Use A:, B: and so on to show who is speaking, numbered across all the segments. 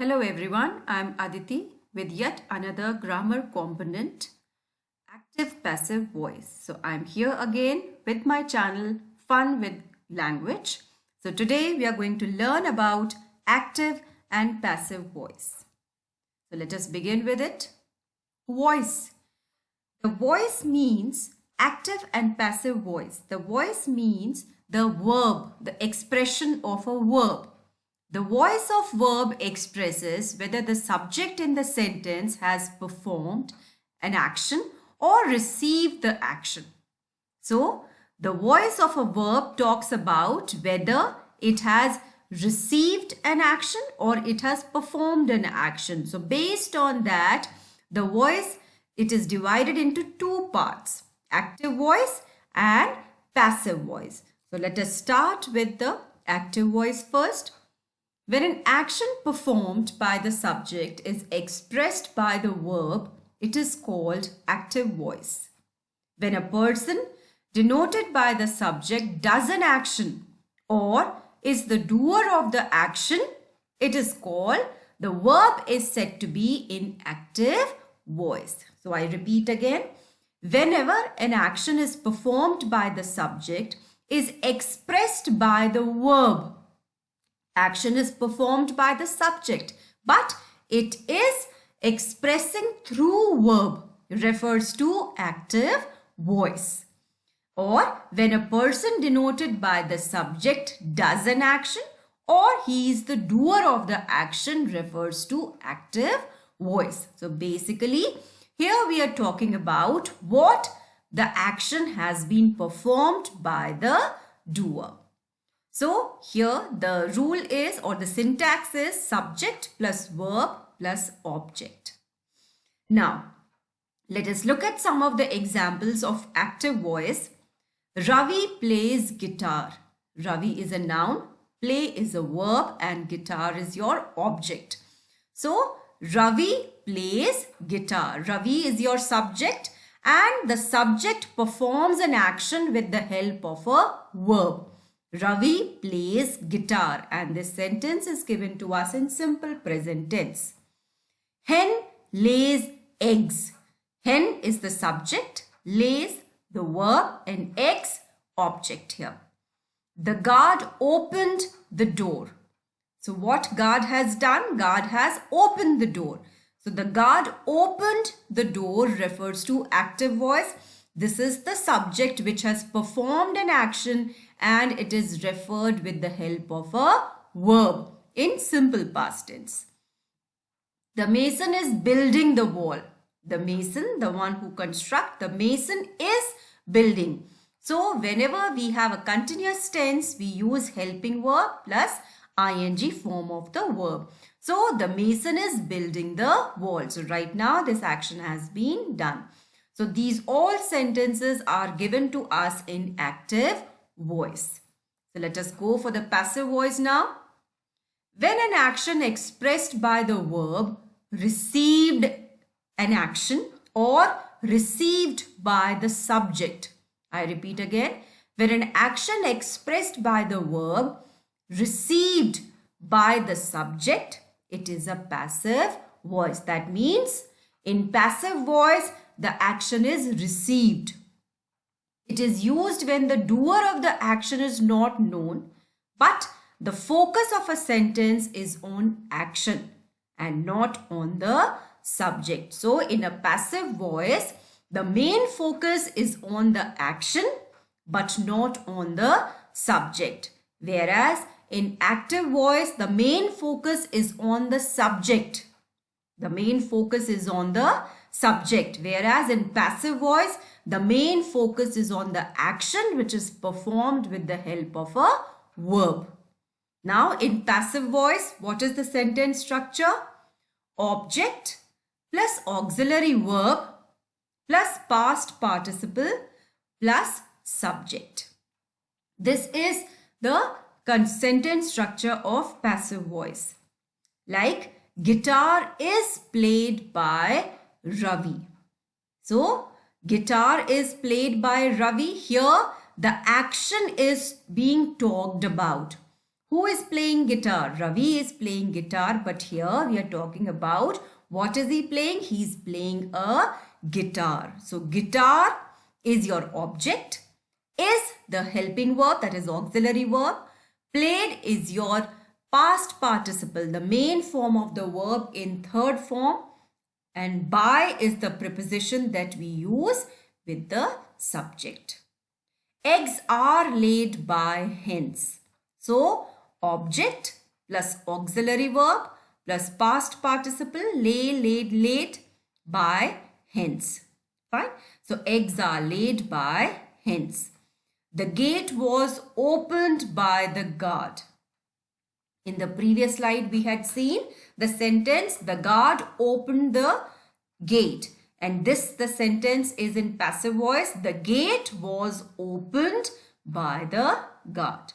A: Hello everyone, I'm Aditi with yet another grammar component, active passive voice. So I'm here again with my channel Fun with Language. So today we are going to learn about active and passive voice. So let us begin with it. Voice. The voice means active and passive voice. The voice means the verb, the expression of a verb. The voice of verb expresses whether the subject in the sentence has performed an action or received the action. So, the voice of a verb talks about whether it has received an action or it has performed an action. So, based on that, the voice, it is divided into two parts, active voice and passive voice. So, let us start with the active voice first. When an action performed by the subject is expressed by the verb, it is called active voice. When a person denoted by the subject does an action or is the doer of the action, it is called, the verb is said to be in active voice. So I repeat again, whenever an action is performed by the subject is expressed by the verb, action is performed by the subject, but it is expressing through verb, refers to active voice. Or when a person denoted by the subject does an action or he is the doer of the action, refers to active voice. So basically, here we are talking about what the action has been performed by the doer. So here the rule is, or the syntax is, subject plus verb plus object. Now let us look at some of the examples of active voice. Ravi plays guitar. Ravi is a noun, play is a verb, and guitar is your object. So Ravi plays guitar. Ravi is your subject and the subject performs an action with the help of a verb. Ravi plays guitar, and this sentence is given to us in simple present tense. Hen lays eggs. Hen is the subject, lays the verb, and eggs object here. The guard opened the door. So what guard has done? Guard has opened the door. So the guard opened the door refers to active voice. This is the subject which has performed an action and it is referred with the help of a verb in simple past tense. The mason is building the wall. The mason, the one who constructs, the mason is building. So whenever we have a continuous tense, we use helping verb plus ing form of the verb. So the mason is building the wall. So right now this action has been done. So these all sentences are given to us in active voice. So let us go for the passive voice now. When an action expressed by the verb received an action or received by the subject. I repeat again. When an action expressed by the verb received by the subject, it is a passive voice. That means in passive voice, the action is received. It is used when the doer of the action is not known, but the focus of a sentence is on action and not on the subject. So in a passive voice, the main focus is on the action but not on the subject. Whereas in active voice, the main focus is on the subject. The main focus is on the subject. Whereas in passive voice, the main focus is on the action which is performed with the help of a verb. Now in passive voice, what is the sentence structure? Object plus auxiliary verb plus past participle plus subject. This is the sentence structure of passive voice. Like guitar is played by Ravi. So guitar is played by Ravi. Here the action is being talked about. Who is playing guitar? Ravi is playing guitar, but here we are talking about what is he playing? He is playing a guitar. So guitar is your object, is the helping verb, that is auxiliary verb. Played is your past participle, the main form of the verb in third form, and by is the preposition that we use with the subject. Eggs are laid by hens. So object plus auxiliary verb plus past participle, lay, laid, laid, by hens. Fine. So eggs are laid by hens. The gate was opened by the guard. In the previous slide we had seen the sentence, the guard opened the gate. And the sentence is in passive voice. The gate was opened by the guard.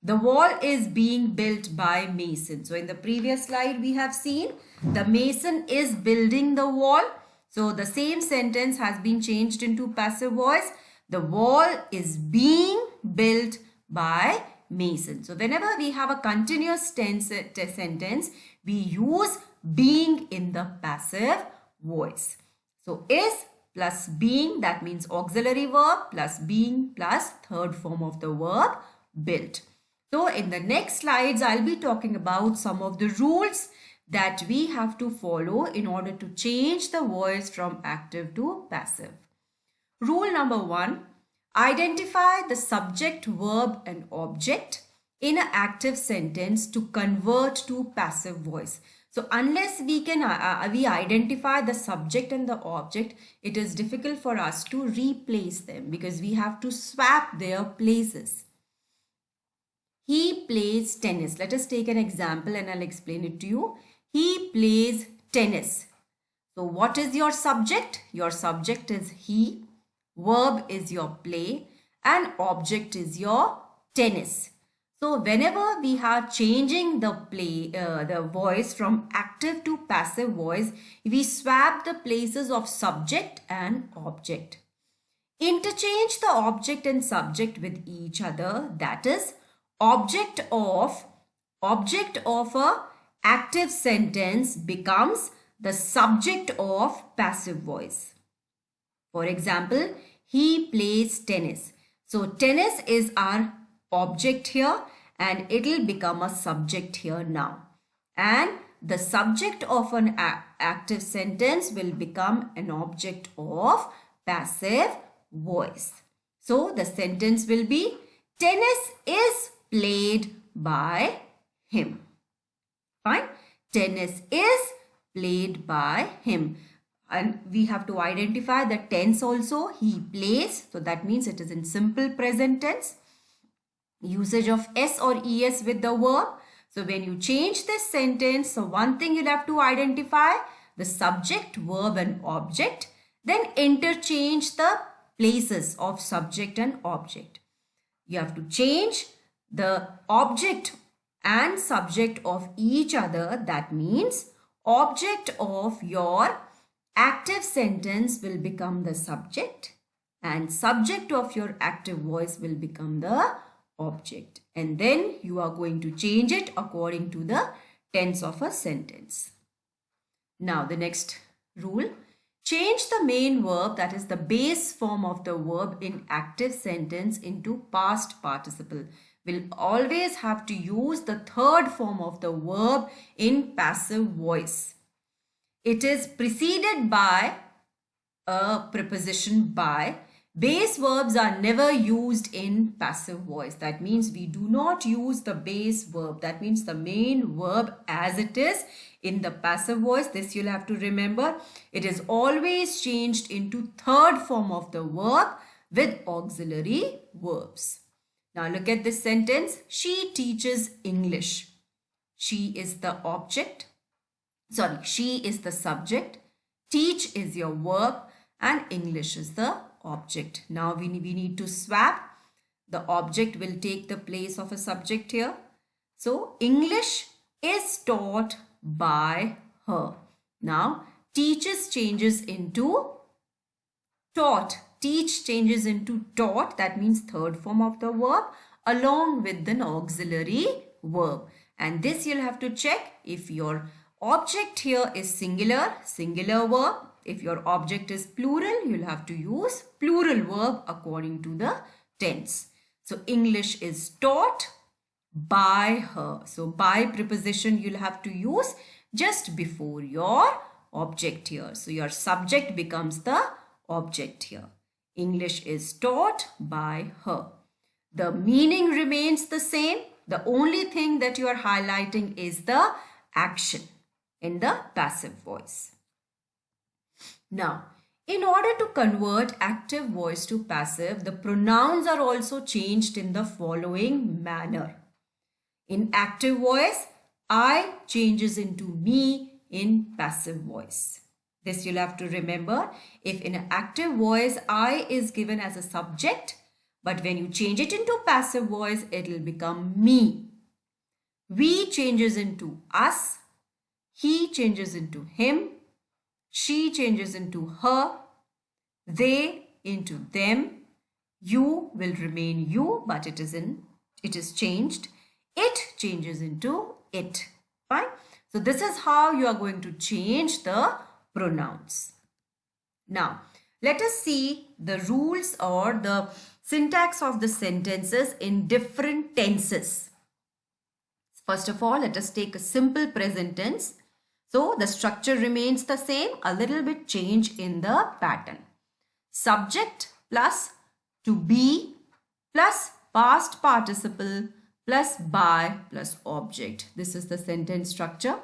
A: The wall is being built by mason. So in the previous slide we have seen the mason is building the wall. So the same sentence has been changed into passive voice. The wall is being built by mason. So whenever we have a continuous tense sentence, we use being in the passive voice. So is plus being, that means auxiliary verb, plus being plus third form of the verb built. So in the next slides, I'll be talking about some of the rules that we have to follow in order to change the voice from active to passive. Rule number 1, identify the subject, verb and object in an active sentence to convert to passive voice. So unless we identify the subject and the object, it is difficult for us to replace them because we have to swap their places. He plays tennis. Let us take an example and I'll explain it to you. He plays tennis. So what is your subject? Your subject is he. Verb is your play and object is your tennis. So whenever we are changing the voice from active to passive voice, we swap the places of subject and object. Interchange the object and subject with each other. That is, object of a active sentence becomes the subject of passive voice. For example, he plays tennis. So tennis is our object here and it will become a subject here now. And the subject of an active sentence will become an object of passive voice. So the sentence will be, tennis is played by him. Fine. Tennis is played by him. And we have to identify the tense also. He plays. So that means it is in simple present tense. Usage of S or ES with the verb. So when you change this sentence, so one thing you'll have to identify the subject, verb and object. Then interchange the places of subject and object. You have to change the object and subject of each other. That means object of your active sentence will become the subject and subject of your active voice will become the object. And then you are going to change it according to the tense of a sentence. Now the next rule. Change the main verb, that is the base form of the verb in active sentence, into past participle. We'll always have to use the third form of the verb in passive voice. It is preceded by a preposition by. Base verbs are never used in passive voice. That means we do not use the base verb. That means the main verb as it is in the passive voice. This you'll have to remember. It is always changed into third form of the verb with auxiliary verbs. Now look at this sentence. She teaches English. She is the object. Sorry, she is the subject. Teach is your verb and English is the object. Now we need to swap. The object will take the place of a subject here. So English is taught by her. Now teaches changes into taught. Teach changes into taught. That means third form of the verb along with an auxiliary verb. And this you'll have to check if your object here is singular, singular verb. If your object is plural, you'll have to use plural verb according to the tense. So English is taught by her. So by preposition you'll have to use just before your object here. So your subject becomes the object here. English is taught by her. The meaning remains the same. The only thing that you are highlighting is the action in the passive voice. Now, in order to convert active voice to passive, the pronouns are also changed in the following manner. In active voice, I changes into me in passive voice. This you'll have to remember. If in an active voice, I is given as a subject, but when you change it into passive voice, it will become me. We changes into us. He changes into him. She changes into her. They into them. You will remain you, but it is changed. It changes into it. Fine. So this is how you are going to change the pronouns. Now, let us see the rules or the syntax of the sentences in different tenses. First of all, let us take a simple present tense. So the structure remains the same, a little bit change in the pattern. Subject plus to be plus past participle plus by plus object. This is the sentence structure.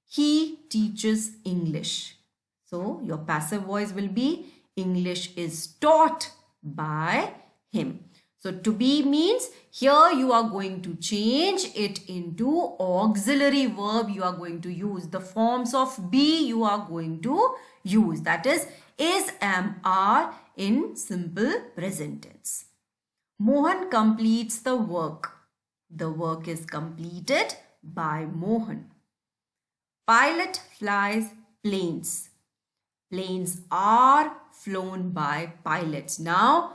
A: He teaches English. So your passive voice will be English is taught by him. So to be means here you are going to change it into auxiliary verb you are going to use. The forms of be you are going to use. That is am, are in simple present tense. Mohan completes the work. The work is completed by Mohan. Pilot flies planes. Planes are flown by pilots. Now,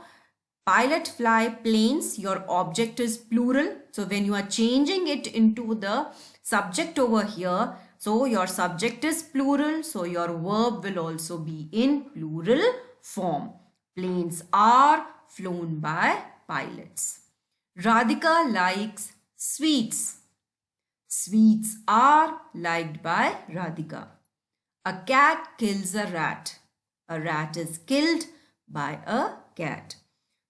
A: pilot fly planes, your object is plural. So, when you are changing it into the subject over here, so your subject is plural. So, your verb will also be in plural form. Planes are flown by pilots. Radhika likes sweets. Sweets are liked by Radhika. A cat kills a rat. A rat is killed by a cat.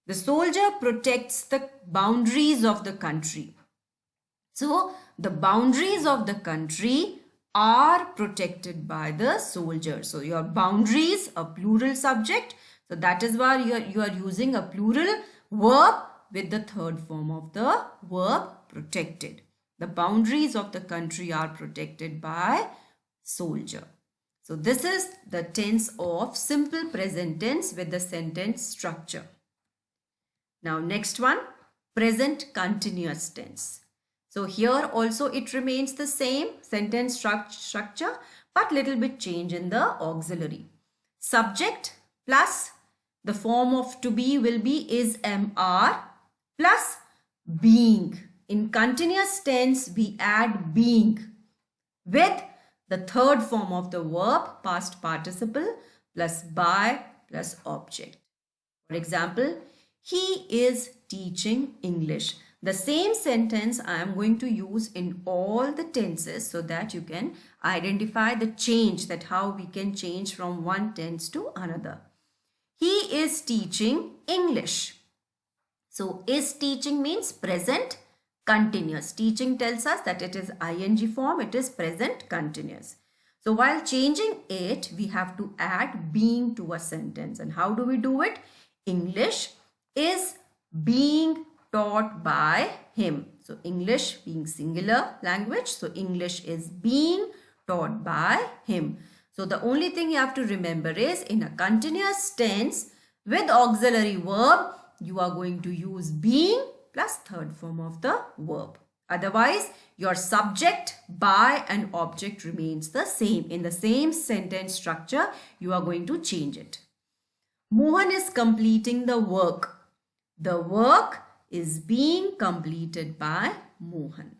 A: The soldier protects the boundaries of the country. So, the boundaries of the country are protected by the soldier. So, your boundaries, a plural subject. So, that is why you are using a plural verb with the third form of the verb protected. The boundaries of the country are protected by soldier. So this is the tense of simple present tense with the sentence structure. Now next one, present continuous tense. So here also it remains the same sentence structure but little bit change in the auxiliary. Subject plus the form of to be will be is, am, are plus being. In continuous tense, we add being with the third form of the verb, past participle, plus by plus object. For example, he is teaching English. The same sentence I am going to use in all the tenses so that you can identify the change, that how we can change from one tense to another. He is teaching English. So, is teaching means present continuous. Teaching tells us that it is ing form, it is present continuous. So, while changing it, we have to add being to a sentence. And how do we do it? English is being taught by him. So, English being singular language. So, English is being taught by him. So, the only thing you have to remember is in a continuous tense with auxiliary verb, you are going to use being plus third form of the verb. Otherwise, your subject, by and object remains the same. In the same sentence structure, you are going to change it. Mohan is completing the work. The work is being completed by Mohan.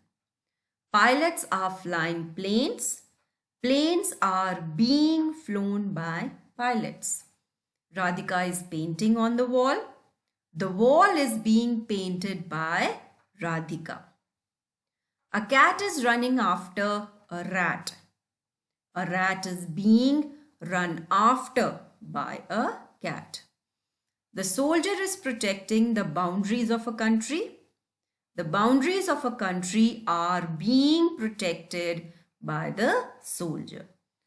A: Pilots are flying planes. Planes are being flown by pilots. Radhika is painting on the wall. The wall is being painted by Radhika. A cat is running after a rat. A rat is being run after by a cat. The soldier is protecting the boundaries of a country. The boundaries of a country are being protected by the soldier.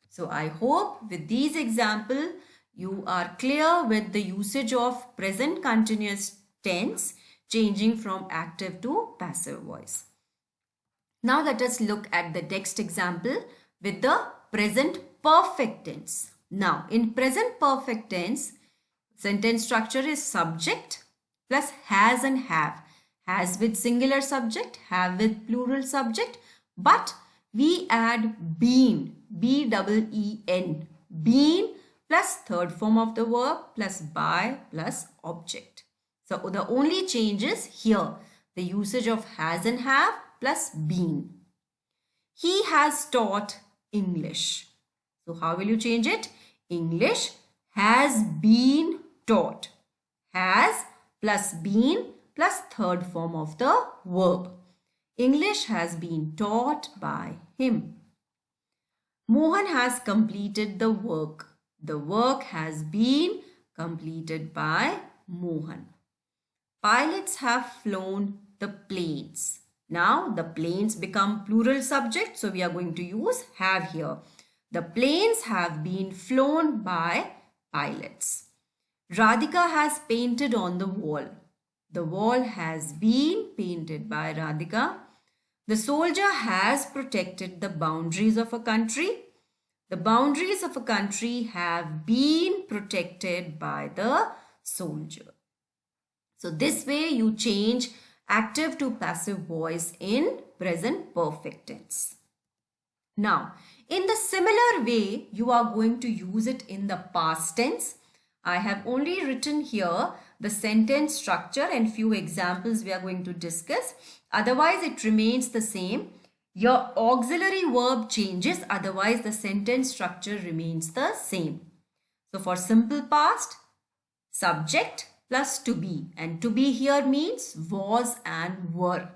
A: So I hope with these examples you are clear with the usage of present continuous tense changing from active to passive voice. Now let us look at the next example with the present perfect tense. Now in present perfect tense, sentence structure is subject plus has and have. Has with singular subject, have with plural subject, but we add been, B-E-E-N, been plus third form of the verb plus by plus object. So the only change is here, the usage of has and have plus been. He has taught English. So how will you change it? English has been taught. Has plus been plus third form of the verb. English has been taught by him. Mohan has completed the work. The work has been completed by Mohan. Pilots have flown the planes. Now the planes become plural subject, so we are going to use have here. The planes have been flown by pilots. Radhika has painted on the wall. The wall has been painted by Radhika. The soldier has protected the boundaries of a country. The boundaries of a country have been protected by the soldier. So this way you change active to passive voice in present perfect tense. Now, in the similar way, you are going to use it in the past tense. I have only written here the sentence structure and few examples we are going to discuss. Otherwise, it remains the same. Your auxiliary verb changes. Otherwise, the sentence structure remains the same. So, for simple past, subject plus to be. And to be here means was and were.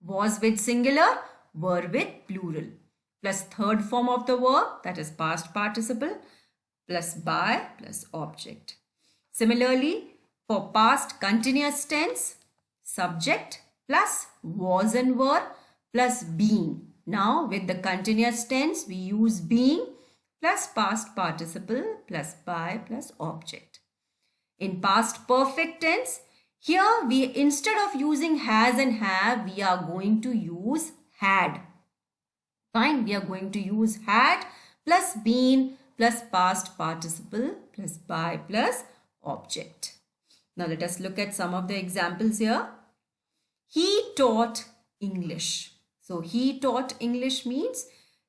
A: Was with singular, were with plural. Plus third form of the verb, that is past participle, plus by plus object. Similarly, for past continuous tense, subject plus was and were plus being. Now with the continuous tense, we use being plus past participle plus by plus object. In past perfect tense, here we instead of using has and have, we are going to use had. Fine, we are going to use had plus been plus past participle plus by plus object. Now let us look at some of the examples here. He taught English. So he taught English means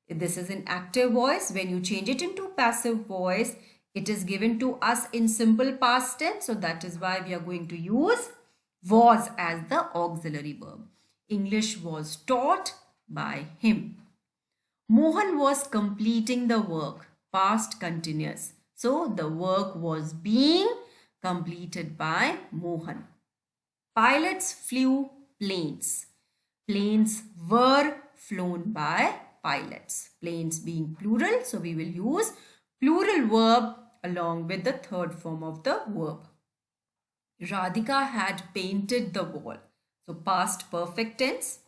A: this is an active voice. When you change it into passive voice, it is given to us in simple past tense. So that is why we are going to use was as the auxiliary verb. English was taught by him. Mohan was completing the work, past continuous. So the work was being completed by Mohan. Pilots flew planes. Planes were flown by pilots. Planes being plural, so we will use plural verb along with the third form of the verb. Radhika had painted the wall. So past perfect tense.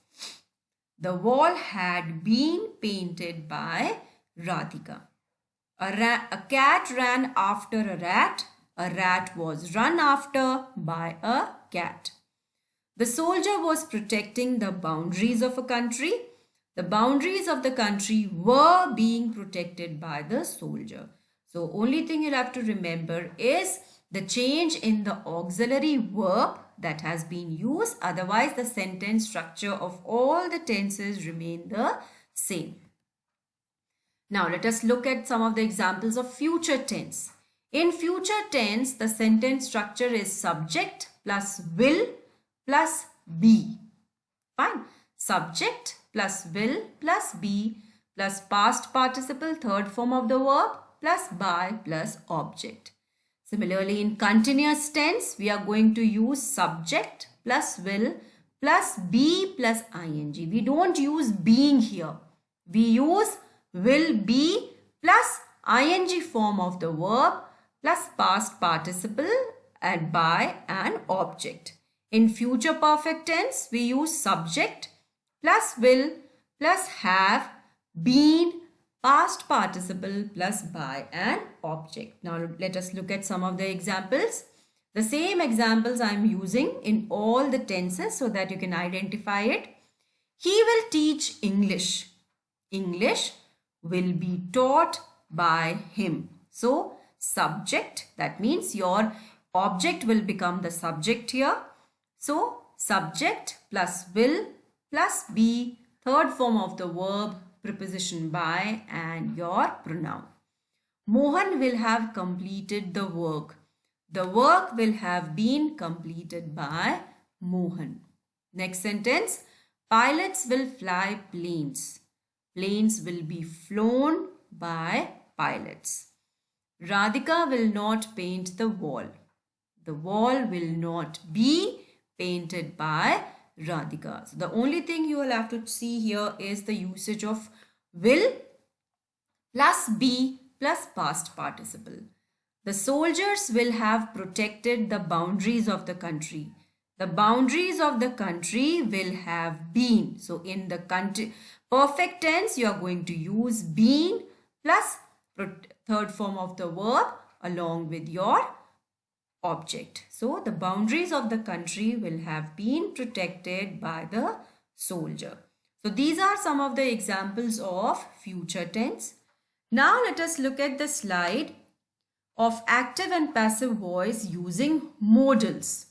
A: The wall had been painted by Radhika. A cat ran after a rat. A rat was run after by a cat. The soldier was protecting the boundaries of a country. The boundaries of the country were being protected by the soldier. So only thing you'll have to remember is the change in the auxiliary verb that has been used. Otherwise, the sentence structure of all the tenses remain the same. Now, let us look at some of the examples of future tense. In future tense, the sentence structure is subject plus will plus be. Fine. subject plus will plus be plus past participle, third form of the verb, plus by plus object. Similarly, in continuous tense, we are going to use subject plus will plus be plus ing. We don't use being here. We use will be plus ing form of the verb plus past participle and by an object. In future perfect tense, we use subject plus will plus have, been, past participle plus by an object. Now let us look at some of the examples. The same examples I am using in all the tenses so that you can identify it. He will teach English. English will be taught by him. So subject, that means your object will become the subject here. So subject plus will plus be, third form of the verb, preposition by and your pronoun. Mohan will have completed the work. The work will have been completed by Mohan. Next sentence, pilots will fly planes. Planes will be flown by pilots. Radhika will not paint the wall. The wall will not be painted by Radhika. So the only thing you will have to see here is the usage of will plus be plus past participle. The soldiers will have protected the boundaries of the country. The boundaries of the country will have been. So in the country perfect tense, you are going to use been plus third form of the verb along with your object. So the boundaries of the country will have been protected by the soldier. So these are some of the examples of future tense. Now let us look at the slide of active and passive voice using modals.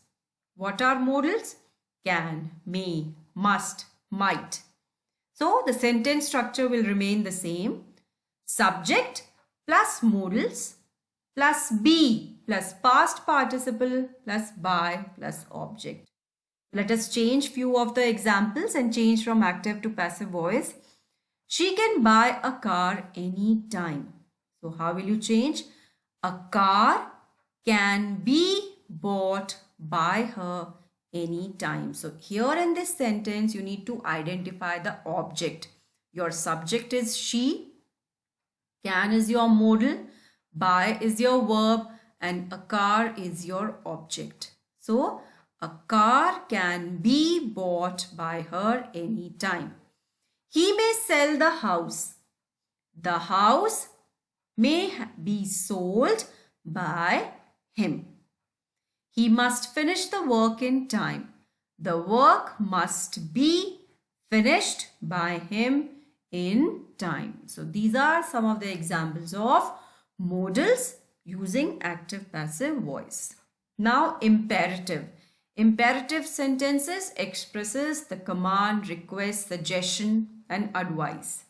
A: What are modals? Can, may, must, might. So the sentence structure will remain the same. Subject plus modals plus be plus past participle plus by plus object. Let us change few of the examples and change from active to passive voice. She can buy a car any time. So how will you change? A car can be bought by her any time. So here in this sentence, you need to identify the object. Your subject is she. Can is your modal. Buy is your verb. And a car is your object. So a car can be bought by her any time. He may sell the house. The house may be sold by him. He must finish the work in time. The work must be finished by him in time. So these are some of the examples of modals using active passive voice. Now imperative. Imperative sentences expresses the command, request, suggestion and advice.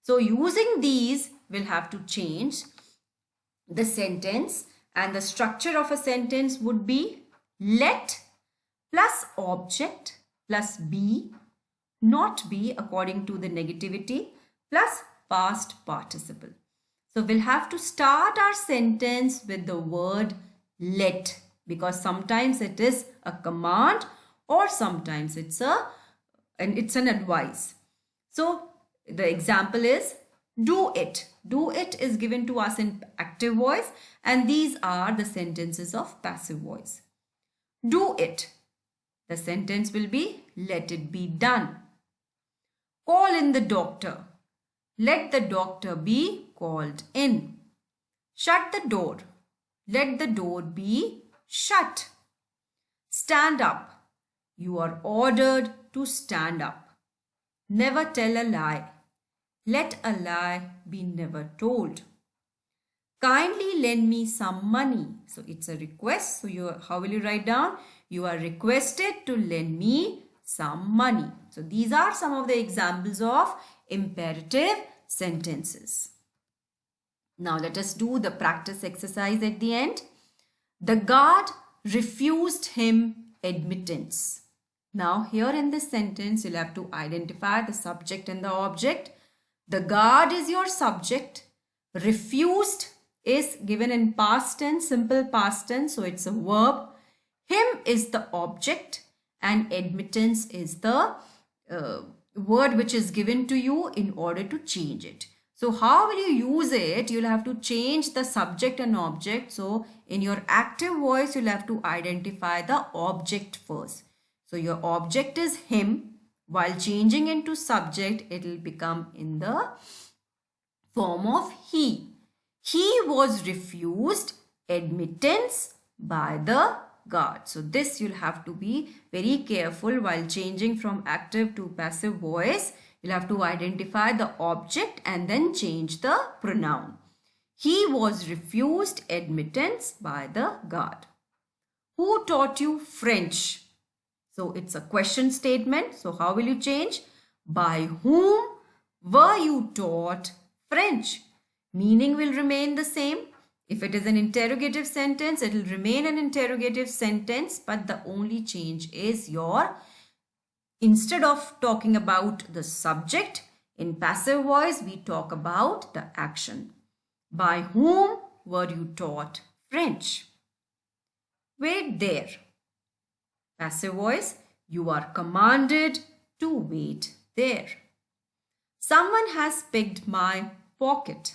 A: So using these, we'll have to change the sentence, and the structure of a sentence would be let plus object plus be, not be according to the negativity, plus past participle. So we'll have to start our sentence with the word let, because sometimes it is a command or sometimes it's an advice. So the example is do it. Do it is given to us in active voice, and these are the sentences of passive voice. Do it. The sentence will be let it be done. Call in the doctor. Let the doctor be called in. Shut the door. Let the door be shut. Stand up. You are ordered to stand up. Never tell a lie. Let a lie be never told. Kindly lend me some money. So it's a request. So how will you write down? You are requested to lend me some money. So these are some of the examples of imperative sentences. Now let us do the practice exercise at the end. The guard refused him admittance. Now here in this sentence, you'll have to identify the subject and the object. The guard is your subject. Refused is given in past tense, simple past tense, so it's a verb. Him is the object and admittance is the word which is given to you in order to change it. So how will you use it? You'll have to change the subject and object. So in your active voice, you'll have to identify the object first. So your object is him. While changing into subject, it will become in the form of he. He was refused admittance by the guard. So this you'll have to be very careful while changing from active to passive voice. You'll have to identify the object and then change the pronoun. He was refused admittance by the guard. Who taught you French? So it's a question statement. So how will you change? By whom were you taught French? Meaning will remain the same. If it is an interrogative sentence, it will remain an interrogative sentence, but the only change is instead of talking about the subject, in passive voice, we talk about the action. By whom were you taught French? Wait there. Passive voice, you are commanded to wait there. Someone has picked my pocket.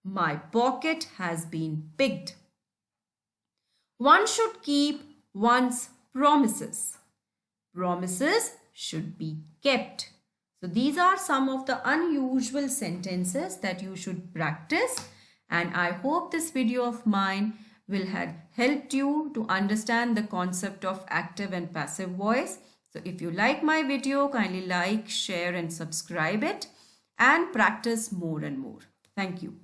A: My pocket has been picked. One should keep one's promises. Promises should be kept. So these are some of the unusual sentences that you should practice, and I hope this video of mine will have helped you to understand the concept of active and passive voice. So if you like my video, kindly like, share and subscribe it and practice more and more. Thank you.